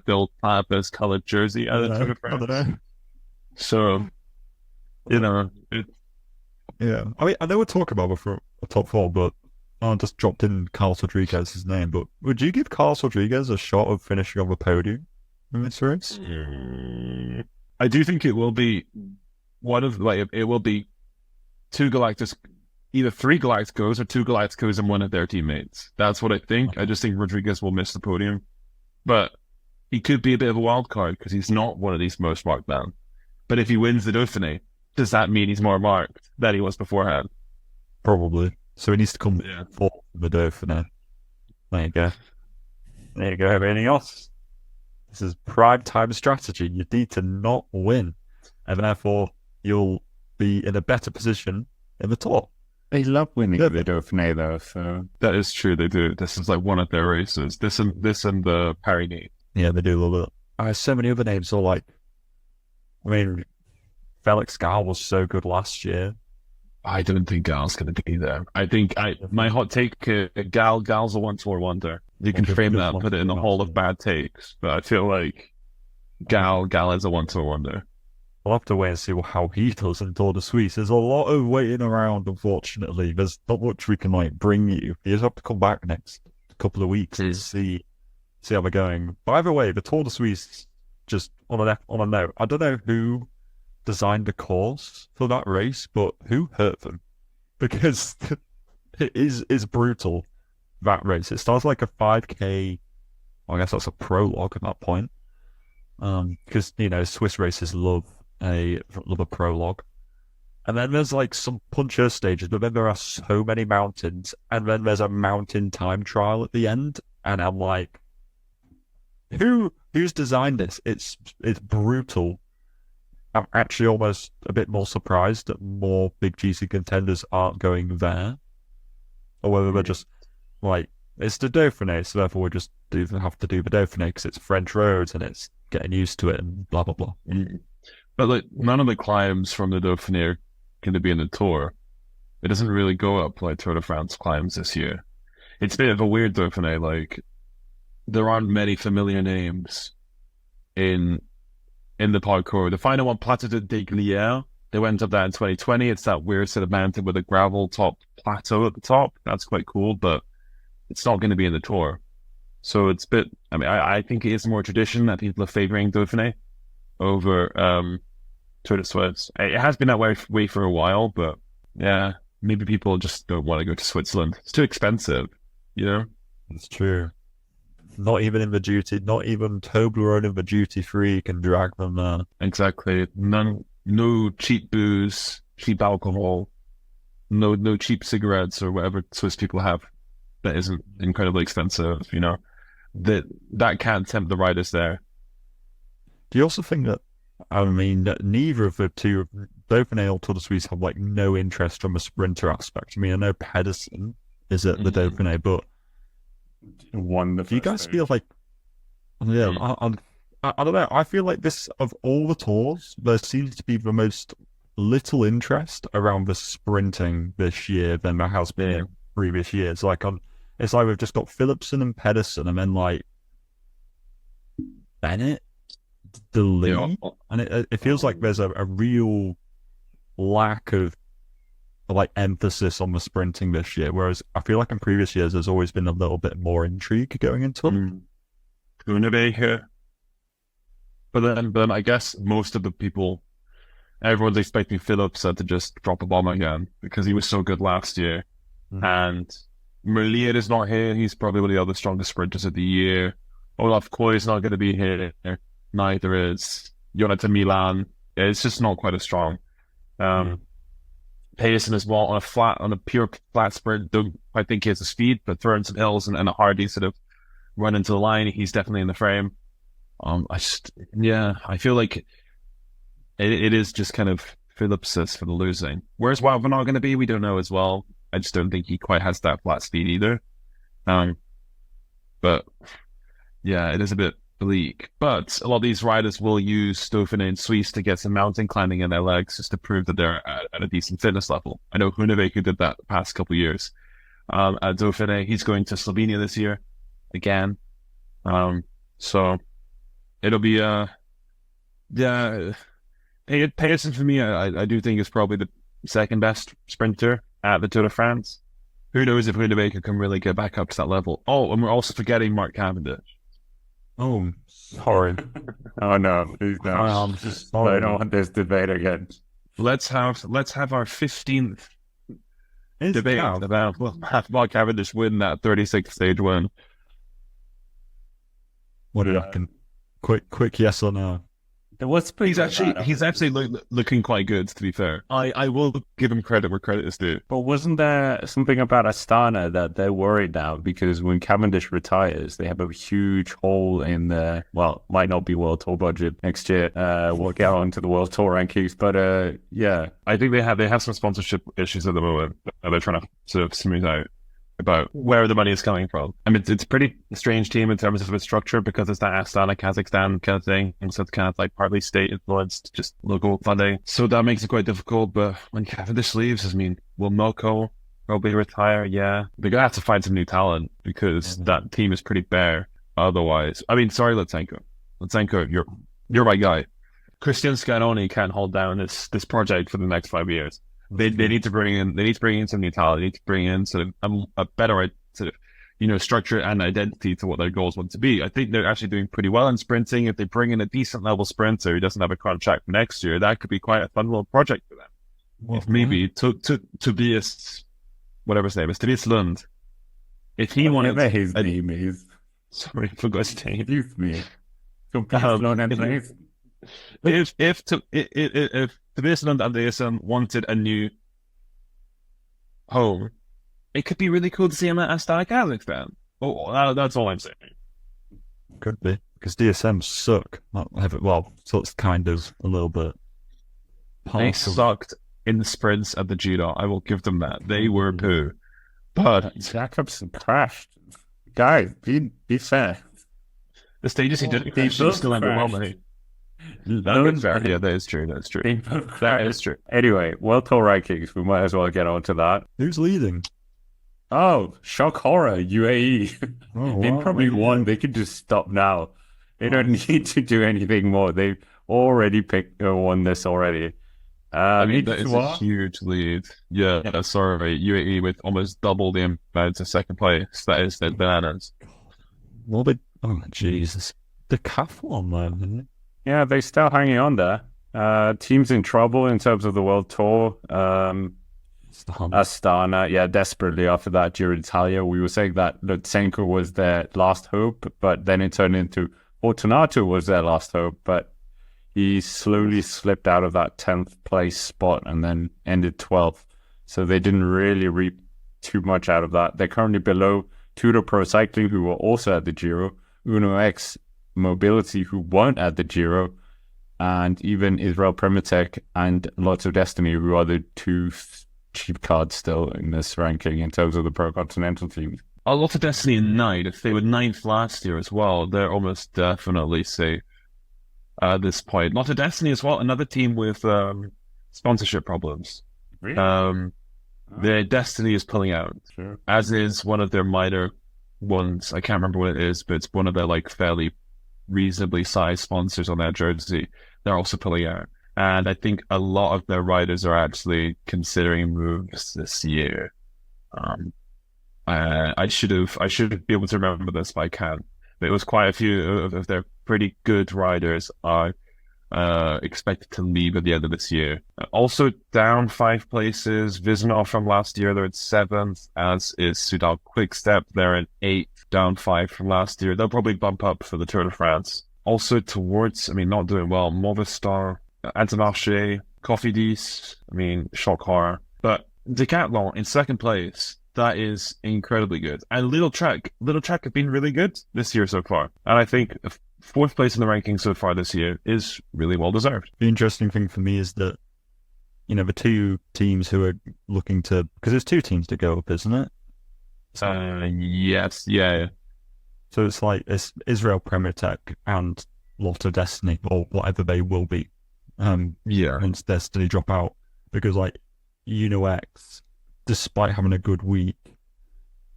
Bill Platypus colored jersey at the Tour de France. I don't know. So, you know, yeah. I mean, I know we're talking about before a top 4, but I just dropped in Carlos Rodriguez's name. But would you give Carlos Rodriguez a shot of finishing on the podium in this race? I do think it will be it will be 2 Galacticos, either 3 Galacticos or 2 Galacticos and one of their teammates. That's what I think. I just think Rodriguez will miss the podium, but he could be a bit of a wild card because he's not one of these most marked men. But if he wins the Dauphiné, does that mean he's more marked than he was beforehand? Probably. So he needs to come fourth in the Dauphiné. There you go. There you go. Anything else? This is prime time strategy. You need to not win, and therefore you'll be in a better position in the Tour. They love winning the Dauphiné, though. So that is true. They do. This is like one of their races. This and the Paris-Nice. Yeah, they do love it. I have so many other names. All like, I mean, Felix Gall was so good last year. I don't think Gal's going to be there. I think my hot take, Gal's a one-tour wonder. You can frame that, put it in the hall of bad takes. But I feel like Gal is a one-tour wonder. We'll have to wait and see how he does in Tour de Suisse. There's a lot of waiting around, unfortunately. There's not much we can bring you. You just have to come back next couple of weeks and see how we're going. By the way, the Tour de Suisse, just on a note, I don't know who designed the course for that race, but who hurt them? Because it is brutal, that race. It starts like a 5k, I guess that's a prologue at that point. Because, you know, Swiss races love a prologue. And then there's like some puncher stages, but then there are so many mountains, and then there's a mountain time trial at the end, and I'm like, who's designed this? It's brutal. I'm actually almost a bit more surprised that more big GC contenders aren't going there, or whether they're just like, it's the Dauphiné, so therefore we just have to do the Dauphiné because it's French roads and it's getting used to it and blah blah blah. But like, none of the climbs from the Dauphiné are going to be in the Tour. It doesn't really go up like Tour de France climbs this year. It's a bit of a weird Dauphiné. Like, there aren't many familiar names in the parkour. The final one, Plateau de Glières, they went up that in 2020. It's that weird sort of mountain with a gravel top plateau at the top. That's quite cool, but it's not going to be in the Tour. So it's a bit, I mean, I think it is more tradition that people are favouring Dauphiné over Tour de Suisse. It has been that way for a while, but yeah, maybe people just don't want to go to Switzerland. It's too expensive, you know? It's true. Not even Toblerone in the duty free can drag them there. Exactly. No cheap booze, cheap alcohol, no cheap cigarettes or whatever Swiss people have that isn't incredibly expensive, you know. That can't tempt the riders there. Do you also think that I mean, neither of the two, Dauphiné or Tour de Suisse, have like no interest from a sprinter aspect. I mean, I know Pedersen is at the Dauphiné, but Won the do you first guys stage. feel like, yeah, I don't know. I feel like this, of all the tours, there seems to be the most little interest around the sprinting this year than there has been in previous years. Like, it's like we've just got Philipsen and Pedersen, and then like Bennett, the lead, and it feels like there's a real lack of like emphasis on the sprinting this year. Whereas I feel like in previous years there's always been a little bit more intrigue going into it. Groenewegen. But then I guess most of the people, everyone's expecting Philipsen to just drop a bomb again because he was so good last year. And Merlier is not here. He's probably one of the other strongest sprinters of the year. Olaf Koy is not going to be here. Neither is Jonathan Milan. It's just not quite as strong. Payson as well on a pure flat sprint. Don't quite think he has the speed, but throwing some hills and a hardy sort of run into the line, he's definitely in the frame. I feel like it is just kind of Philipsen for the losing. Where's Wout van Aert going to be? We don't know as well. I just don't think he quite has that flat speed either. But yeah, it is a bit bleak. But a lot of these riders will use Dauphiné and Suisse to get some mountain climbing in their legs just to prove that they're at a decent fitness level. I know Groenewegen did that the past couple of years. At Dauphiné, he's going to Slovenia this year again. So it'll be Payson for me, I do think is probably the second best sprinter at the Tour de France. Who knows if Groenewegen can really get back up to that level? Oh, and we're also forgetting Mark Cavendish. Oh, sorry. Oh no, please no. I'm just sorry. I don't want this debate again. Let's have our 15th debate Cav. about have Mark Cavendish win that 36th stage win. What do you reckon? Quick yes or no? He's actually looking quite good, to be fair. I will give him credit where credit is due. But wasn't there something about Astana that they're worried now because when Cavendish retires, they have a huge hole in the, well, might not be World Tour budget next year. We'll get on to the World Tour rankings, but yeah. I think they have some sponsorship issues at the moment that they're trying to sort of smooth out about where the money is coming from. I mean, it's a pretty strange team in terms of its structure because it's that Astana, Kazakhstan kind of thing. And so it's kind of like partly state influenced, just local funding. So that makes it quite difficult. But when Cavendish leaves, I mean, will Milko probably retire? Yeah. They're going to have to find some new talent because that team is pretty bare otherwise. I mean, sorry, Lutsenko. Lutsenko, you're my guy. Christian Scanoni can't hold down this project for the next 5 years. They need to bring in some new talent. They need to bring in sort of a better sort of, structure and identity to what their goals want to be. I think they're actually doing pretty well in sprinting. If they bring in a decent level sprinter who doesn't have a contract for next year, that could be quite a fun little project for them. Well, if maybe Tobias, whatever his name is, Tobias Lund, if he wanted his name is. Sorry, I forgot his name. Excuse me. If Tobias Lund Andreasen wanted a new home, it could be really cool to see him at Astana Kazakhstan. Oh, that's all I'm saying. Could be, because DSM suck. Well, so it's kind of a little bit. They sucked in the sprints at the Giro. I will give them that. They were poo. But Jacobsen crashed. Guys, be fair. The stages he didn't crash, he still underwhelming. Yeah, that is true. That is true. Anyway, World Tour rankings. We might as well get on to that. Who's leading? Oh, shock horror, UAE. They probably won. They could just stop now. They don't need to do anything more. They've already won this already. I mean, that is a huge lead. Yeah, sorry. UAE with almost double the amount of second place. That is the bananas. Well, oh, Jesus. The calf one, man, isn't it? Yeah, they're still hanging on there. Teams in trouble in terms of the World Tour. Astana, yeah, desperately after that Giro d'Italia. We were saying that Lutsenko was their last hope, but then it turned into Fortunato was their last hope, but he slowly slipped out of that 10th place spot and then ended 12th. So they didn't really reap too much out of that. They're currently below Tudor Pro Cycling, who were also at the Giro, Uno X Mobility, who weren't at the Giro, and even Israel Premier Tech and Lots of Destiny, who are the two cheap cards still in this ranking in terms of the Pro Continental teams. A lot of Destiny in 9th. If they were 9th last year as well, they're almost definitely safe at this point. Lot of Destiny as well, another team with sponsorship problems. Really? Their Destiny is pulling out, Sure. as is one of their minor ones. I can't remember what it is, but it's one of their like fairly reasonably sized sponsors on their jersey. They're also pulling out. And I think a lot of their riders are actually considering moves this year. I should be able to remember this, but I can't. But it was quite a few of their pretty good riders are expected to leave at the end of this year. Also down 5 places. Visenov from last year, they're at 7th, as is Soudal Quickstep. They're at 8th, down 5 from last year. They'll probably bump up for the Tour de France. Also towards, not doing well, Movistar, Intermarché, Cofidis, shock horror. But Decathlon in 2nd place, that is incredibly good. And Little Trek have been really good this year so far. And I think 4th place in the ranking so far this year is really well deserved. The interesting thing for me is that, the 2 teams who are looking to, because there's 2 teams to go up, isn't it? Yes, yeah. So it's Israel Premier Tech and Lot of Destiny, or whatever they will be. Once Destiny drop out, because UNOX, despite having a good week,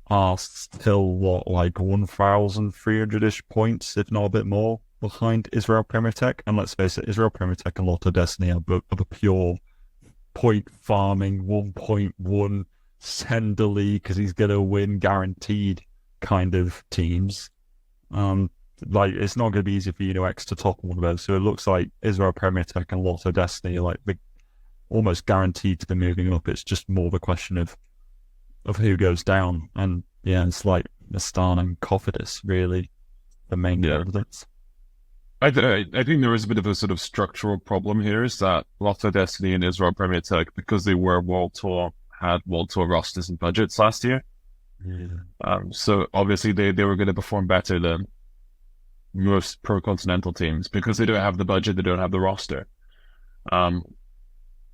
are still 1,300-ish points, if not a bit more, behind Israel Premier Tech. And let's face it, Israel Premier Tech and Lot of Destiny are the pure point farming 1.1 send the league because he's gonna win guaranteed kind of teams. It's not going to be easy for UNOX to top one of those. So it looks like Israel Premier Tech and Lotto Destiny are almost guaranteed to be moving up. It's just more the question of who goes down. And yeah, it's Astana and Cofidis really the main candidates. I think there is a bit of a sort of structural problem here, is that Lotto Destiny and Israel Premier Tech, because they were World Tour, had World Tour rosters and budgets last year. Yeah. So obviously they were going to perform better than most pro continental teams because they don't have the budget, they don't have the roster.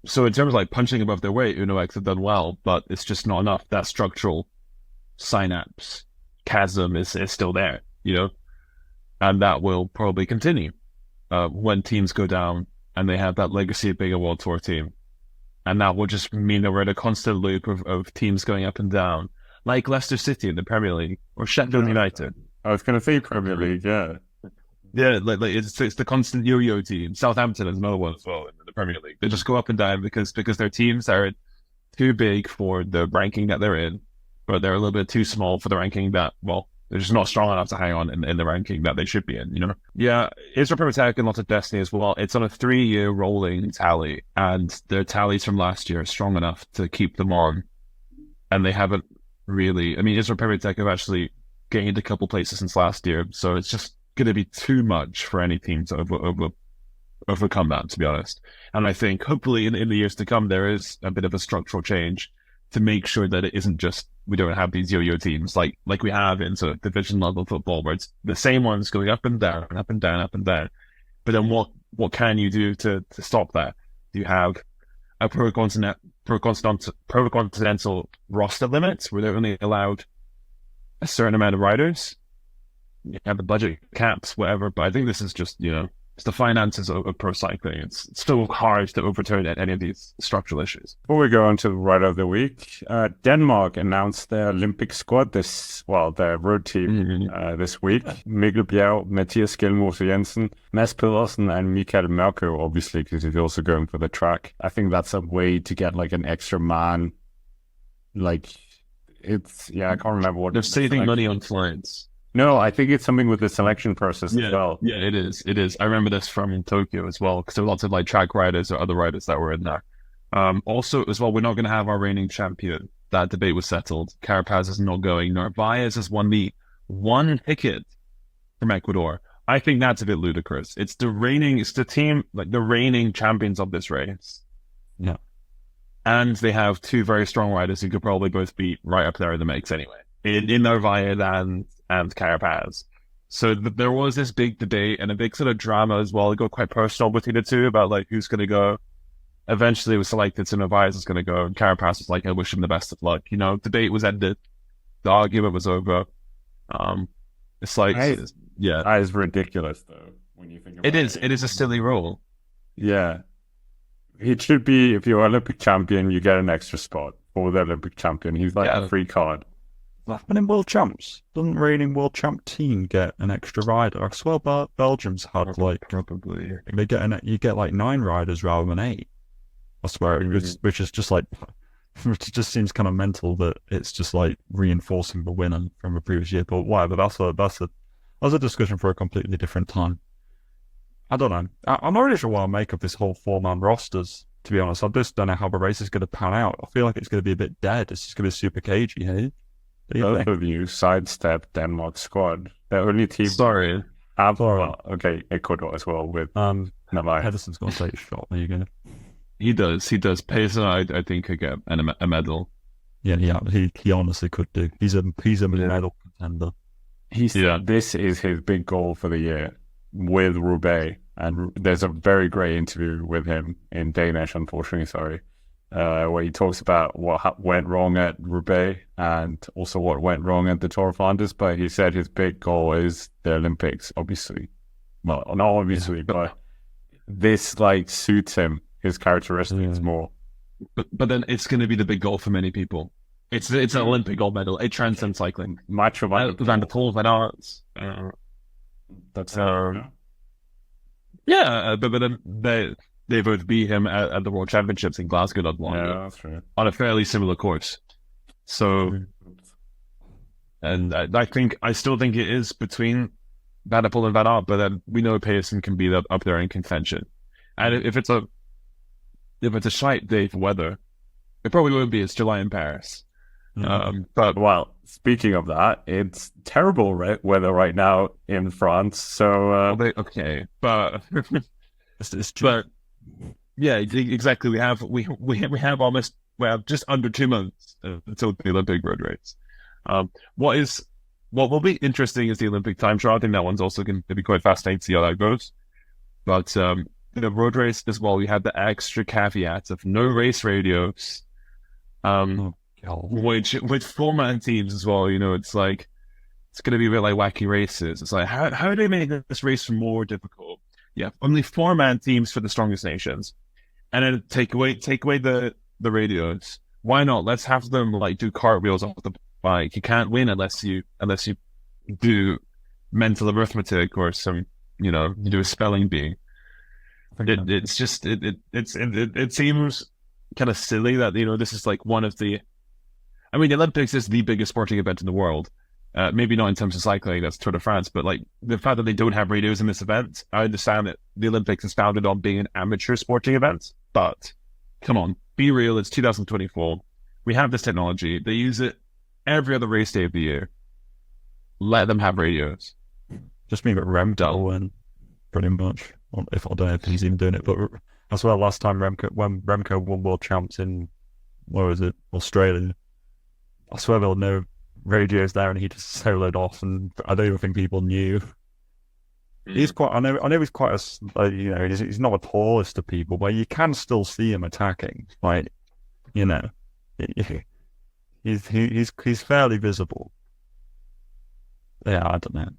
So in terms of punching above their weight, UNOX have done well, but it's just not enough. That structural synapse chasm is still there, and that will probably continue when teams go down and they have that legacy of being a World Tour team, and that will just mean that we're in a constant loop of teams going up and down, like Leicester City in the Premier League or Sheffield United. I was going to say Premier League, yeah. Yeah, it's the constant yo-yo team. Southampton is another one as well in the Premier League. They just go up and down because their teams are too big for the ranking that they're in, but they're a little bit too small for the ranking that, they're just not strong enough to hang on in the ranking that they should be in, Yeah, Israel Premier Tech and Lot of Destiny as well. It's on a 3-year rolling tally, and their tallies from last year are strong enough to keep them on, and they haven't really... Israel Premier Tech have actually gained a couple places since last year, so it's just going to be too much for any team to overcome that, to be honest. And I think hopefully in the years to come there is a bit of a structural change to make sure that it isn't just we don't have these yo-yo teams like we have in sort of division level football where it's the same ones going up and down, up and down, up and down. But then what can you do to stop that? Do you have a pro continental roster limit where they're only allowed a certain amount of riders? You have the budget caps, whatever, but I think this is just, it's the finances of pro cycling. It's still hard to overturn any of these structural issues. Before we go on to the Rider of the Week, Denmark announced their Olympic squad their road team this week. Mikkel Bjerg, Mathias Skjelmose Jensen, Mads Pedersen, and Mikael Mørkøv, obviously, because he's also going for the track. I think that's a way to get an extra man. I can't remember what... They're saving money on flights. No, I think it's something with the selection process as well. Yeah, it is. It is. I remember this from Tokyo as well, because there were lots of track riders or other riders that were in there. Also, as well, we're not going to have our reigning champion. That debate was settled. Carapaz is not going. Narvaez has won the one ticket from Ecuador. I think that's a bit ludicrous. It's the team, the reigning champions of this race. Yeah. And they have 2 very strong riders who could probably both be right up there in the mix anyway. In Narvaez and Carapaz. So there was this big debate and a big sort of drama as well. It got quite personal between the two about like who's going to go. Eventually, it was selected to Narvaez is going to go, and Carapaz was like, "I wish him the best of luck." You know, debate was ended, the argument was over. It's like, yeah, that is ridiculous though when you think about it. It is a silly rule. Yeah, it should be if you're Olympic champion, you get an extra spot for the Olympic champion. He's like a free card. Happened in World Champs. Doesn't reigning World Champ team get an extra rider? I swear Belgium's had like probably they get you get like 9 riders rather than 8. I swear, which is just like it just seems kind of mental that it's just like reinforcing the winner from the previous year. But whatever, that's a discussion for a completely different time. I don't know. I'm not really sure what I make of this whole 4-man rosters. To be honest, I just don't know how the race is going to pan out. I feel like it's going to be a bit dead. It's just going to be super cagey, hey? Both of you sidestep Denmark squad. The only team. Sorry. Well, okay, Ecuador as well with Narvaez. Hedison's going to take a shot. There you go. He does. Payson, I think, could get a medal. Yeah, he honestly could do. He's a medal contender. This is his big goal for the year with Roubaix, and there's a very great interview with him in Danish, unfortunately, sorry, where he talks about what went wrong at Roubaix and also what went wrong at the Tour of Flanders. But he said his big goal is the Olympics, obviously. Well, not obviously, but this like suits him, his characteristics more. But then it's going to be the big goal for many people. It's an Olympic gold medal. It transcends cycling. Macho Van der Poel, Van Aert. That's yeah, but then they both beat him at the World Championships in Glasgow not long ago. That's true. On a fairly similar course. So, and I still think it is between Van der Poel and Van Aert, but then we know Payson can be up there in contention. And if it's a shite day for weather, it probably won't be. It's July in Paris. But well, speaking of that, it's terrible weather right now in France. So okay, but it's true. But yeah, exactly. We have just under 2 months until the Olympic road race. What will be interesting is the Olympic time trial. I think that one's also going to be quite fascinating to see how that goes. But the road race as well, we have the extra caveat of no race radios. Which with 4-man teams as well, you know, it's like it's going to be a bit like wacky races. It's like how do they make this race more difficult? Yeah, only 4-man teams for the strongest nations, and then take away the radios. Why not? Let's have them like do cartwheels off the bike. You can't win unless you do mental arithmetic or some, you know, you do a spelling bee. It seems kind of silly that, you know, this is like one of the. I mean, the Olympics is the biggest sporting event in the world. Maybe not in terms of cycling, that's Tour de France, but like the fact that they don't have radios in this event, I understand that the Olympics is founded on being an amateur sporting event, but come on, be real, it's 2024. We have this technology. They use it every other race day of the year. Let them have radios. Just mean that Remco and pretty much, if I don't know if he's even doing it, but as well, last time when Remco won World Champs in, where was it, Australia, I swear there were no radios there, and he just soloed off, and I don't even think people knew. He's quite. I know he's quite a. You know, he's not the tallest of people, but you can still see him attacking. Like, you know, he's fairly visible. Yeah, I don't know.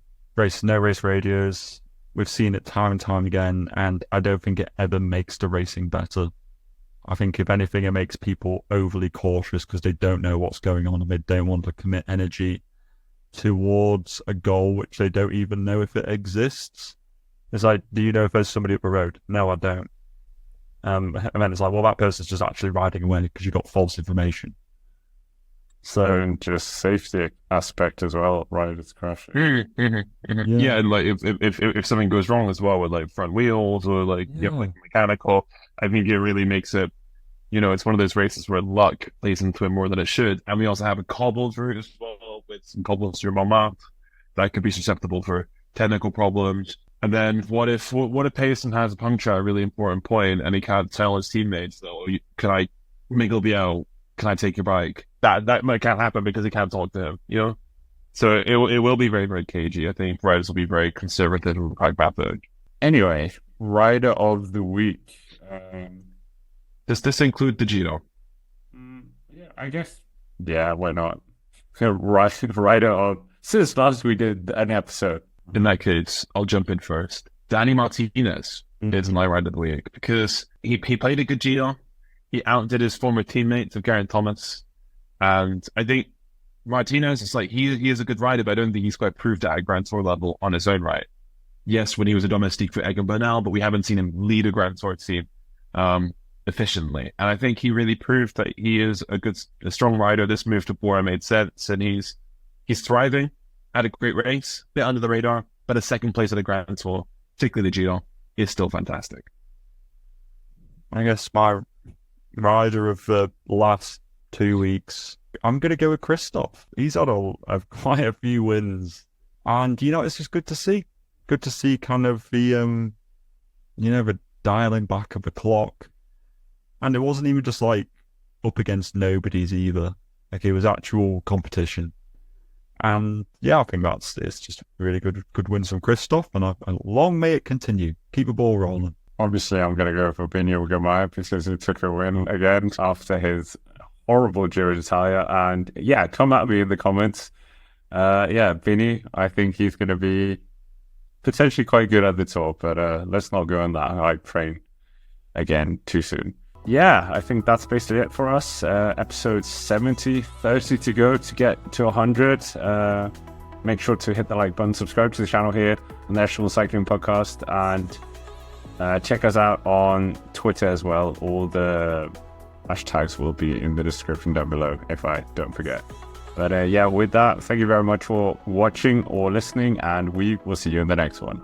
No race radios. We've seen it time and time again, and I don't think it ever makes the racing better. I think if anything, it makes people overly cautious because they don't know what's going on and they don't want to commit energy towards a goal which they don't even know if it exists. It's like, do you know if there's somebody up the road? No, I don't. And then it's like, well, that person's just actually riding away because you got false information. So, and just safety aspect as well, right? It's crashing. Yeah, and like if something goes wrong as well with like front wheels or like like mechanical, I think it really makes it. You know, it's one of those races where luck plays into it more than it should, and we also have a cobbled route as well with some cobbles through Montmartre that could be susceptible for technical problems. And then what if Payson has a puncture at a really important point and he can't tell his teammates, though, can I mingle the out? Can I take your bike? That can't happen because he can't talk to him, you know? So it will be very, very cagey. I think riders will be very conservative and pragmatic. Anyway, rider of the week. Does this include the Giro? Yeah, I guess. Yeah, why not? Rider of... Since last we did an episode. In that case, I'll jump in first. Danny Martinez is my rider of the week because he played a good Giro. He outdid his former teammates of Geraint Thomas. And I think Martinez is like, he is a good rider, but I don't think he's quite proved at a Grand Tour level on his own right. Yes, when he was a domestique for Egan Bernal, but we haven't seen him lead a Grand Tour team efficiently. And I think he really proved that he is a strong rider. This move to Bora made sense, and he's thriving, had a great race, bit under the radar, but a second place at a Grand Tour, particularly the Giro, is still fantastic. I guess my rider of the last 2 weeks, I'm going to go with Christoph. He's had quite a few wins. And, it's just good to see. Good to see kind of the, the dialing back of the clock. And it wasn't even just like up against nobodies either. Like it was actual competition. And yeah, I think it's just a really good wins from Christoph. And long may it continue. Keep the ball rolling. Obviously, I'm going to go for Biniu Girmay because he took a win again after his horrible Giro d'Italia. And yeah, come at me in the comments. Bini, I think he's going to be potentially quite good at the Tour, but let's not go on that hype train again too soon. Yeah, I think that's basically it for us. Episode 70, 30 to go to get to 100. Make sure to hit the like button, subscribe to the channel here, the National Cycling Podcast, and check us out on Twitter as well. All the hashtags will be in the description down below if I don't forget. But with that, thank you very much for watching or listening, and we will see you in the next one.